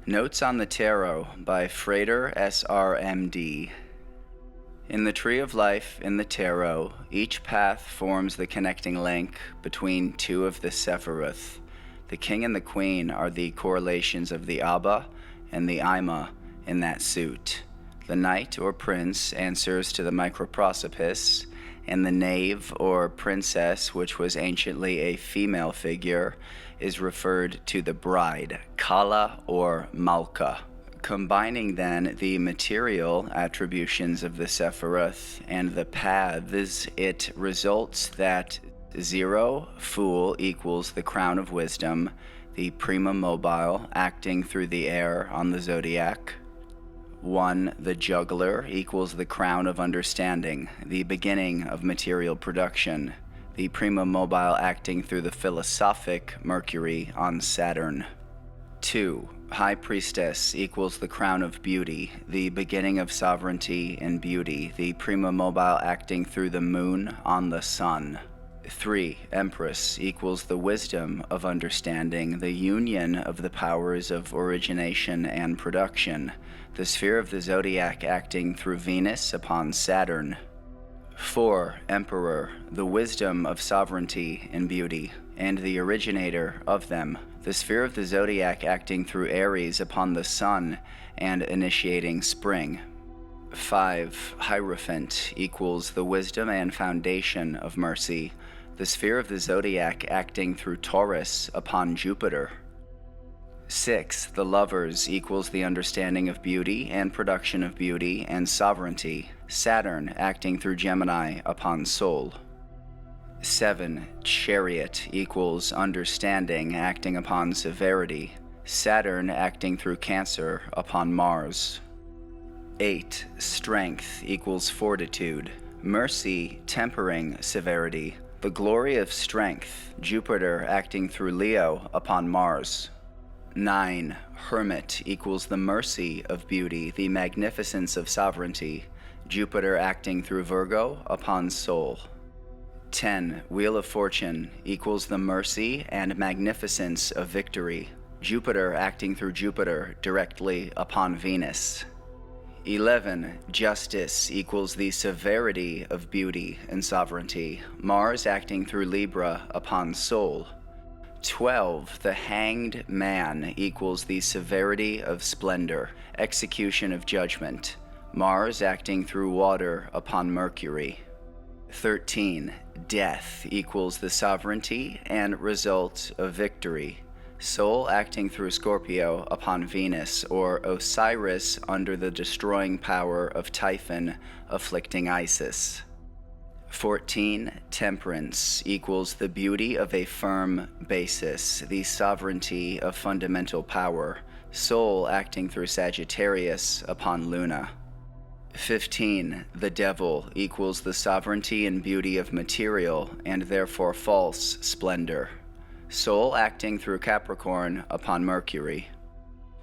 Notes on the Tarot by Frater SRMD. In the Tree of Life in the Tarot, each path forms the connecting link between two of the Sephiroth. The King and the Queen are the correlations of the Abba and the Ima in that suit. The Knight or Prince answers to the microprosopis, and the Knave or Princess, which was anciently a female figure, is referred to the bride, Kala or Malka. Combining then the material attributions of the Sephiroth and the paths, it results that 0, Fool, equals the crown of wisdom, the prima mobile, acting through the air on the zodiac. 1, the Juggler, equals the crown of understanding, the beginning of material production, the prima mobile acting through the philosophic Mercury on Saturn. 2, High Priestess, equals the crown of beauty, the beginning of sovereignty and beauty, the prima mobile acting through the moon on the sun. 3, Empress, equals the wisdom of understanding, the union of the powers of origination and production, the sphere of the zodiac acting through Venus upon Saturn. 4, Emperor, the wisdom of sovereignty and beauty, and the originator of them, the sphere of the zodiac acting through Aries upon the sun and initiating spring. 5, Hierophant, equals the wisdom and foundation of mercy, the sphere of the zodiac acting through Taurus upon Jupiter. 6, the Lovers, equals the understanding of beauty and production of beauty and sovereignty, Saturn acting through Gemini upon Sol. 7, Chariot, equals understanding acting upon severity, Saturn acting through Cancer upon Mars. 8, Strength, equals fortitude, mercy tempering severity, the glory of strength, Jupiter acting through Leo upon Mars. 9, Hermit, equals the mercy of beauty, the magnificence of sovereignty, Jupiter acting through Virgo upon Sol. 10, Wheel of Fortune, equals the mercy and magnificence of victory, Jupiter acting through Jupiter directly upon Venus. 11, Justice, equals the severity of beauty and sovereignty, Mars acting through Libra upon Sol. 12, the Hanged Man, equals the severity of splendor, execution of judgment, Mars acting through water upon Mercury. 13, Death, equals the sovereignty and result of victory, Sol acting through Scorpio upon Venus, or Osiris under the destroying power of Typhon afflicting Isis. 14, Temperance, equals the beauty of a firm basis, the sovereignty of fundamental power, Sol acting through Sagittarius upon Luna. 15, the Devil, equals the sovereignty and beauty of material and therefore false splendor, Sol acting through Capricorn upon Mercury.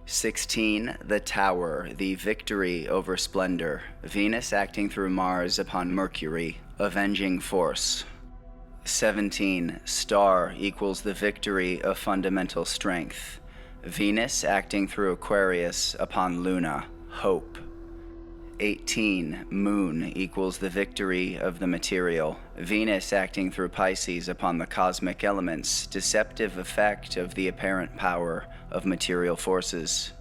16, the Tower, the victory over splendor, Venus acting through Mars upon Mercury, avenging force. 17, Star, equals the victory of fundamental strength, Venus acting through Aquarius upon Luna, hope. 18, Moon, equals the victory of the material, Venus acting through Pisces upon the cosmic elements, deceptive effect of the apparent power of material forces.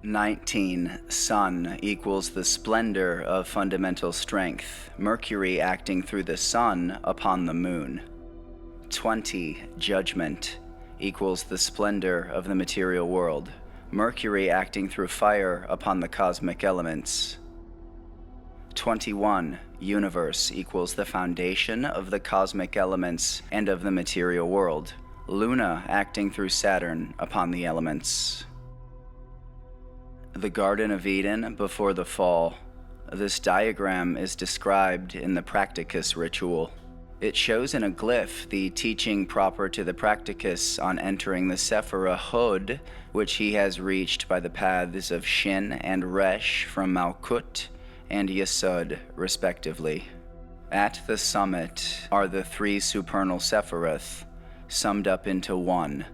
19, Sun, equals the splendor of fundamental strength, Mercury acting through the Sun upon the Moon. 20, Judgment, equals the splendor of the material world, Mercury acting through fire upon the cosmic elements. 21, Universe, equals the foundation of the cosmic elements and of the material world, Luna acting through Saturn upon the elements. The Garden of Eden before the fall. This diagram is described in the Practicus ritual. It shows in a glyph the teaching proper to the Practicus on entering the Sephirahud, which he has reached by the paths of Shin and Resh from Malkut and Yesod, respectively. At the summit are the three supernal Sephiroth, summed up into one.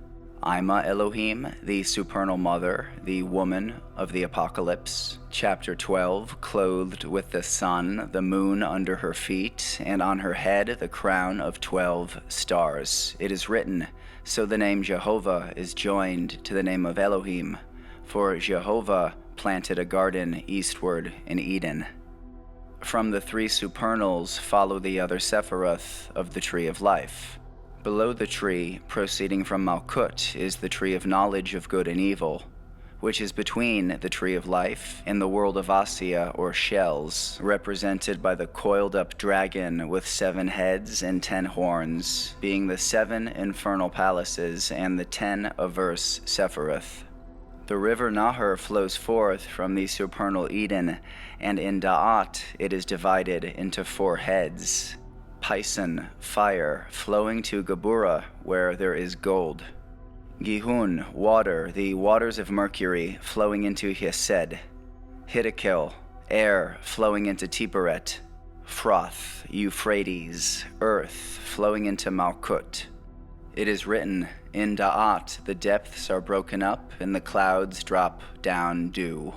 Ima Elohim, the supernal mother, the woman of the apocalypse. Chapter 12, clothed with the sun, the moon under her feet, and on her head the crown of 12 stars. It is written, so the name Jehovah is joined to the name of Elohim, for Jehovah planted a garden eastward in Eden. From the three supernals follow the other Sephiroth of the Tree of Life. Below the tree, proceeding from Malkut, is the Tree of Knowledge of Good and Evil, which is between the Tree of Life and the world of Asya, or Shells, represented by the coiled-up dragon with 7 heads and 10 horns, being the 7 infernal palaces and the 10 averse Sephiroth. The river Nahar flows forth from the supernal Eden, and in Da'at it is divided into 4 heads. Pison, fire, flowing to Geburah, where there is gold. Gihun, water, the waters of Mercury, flowing into Hesed. Hiddekel, air, flowing into Tiperet. Froth, Euphrates, earth, flowing into Malkut. It is written, in Da'at the depths are broken up and the clouds drop down dew.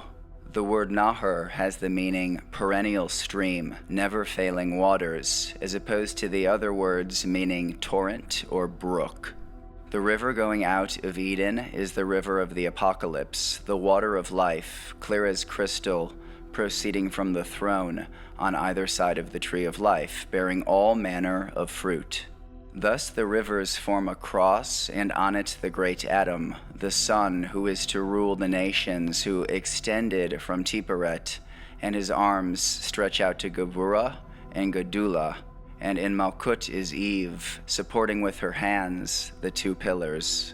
The word Nahar has the meaning perennial stream, never-failing waters, as opposed to the other words meaning torrent or brook. The river going out of Eden is the river of the apocalypse, the water of life, clear as crystal, proceeding from the throne on either side of the tree of life, bearing all manner of fruit. Thus the rivers form a cross, and on it the great Adam, the Son who is to rule the nations, who extended from Tiperet, and his arms stretch out to Geburah and Gedula, and in Malkut is Eve, supporting with her hands the 2 pillars.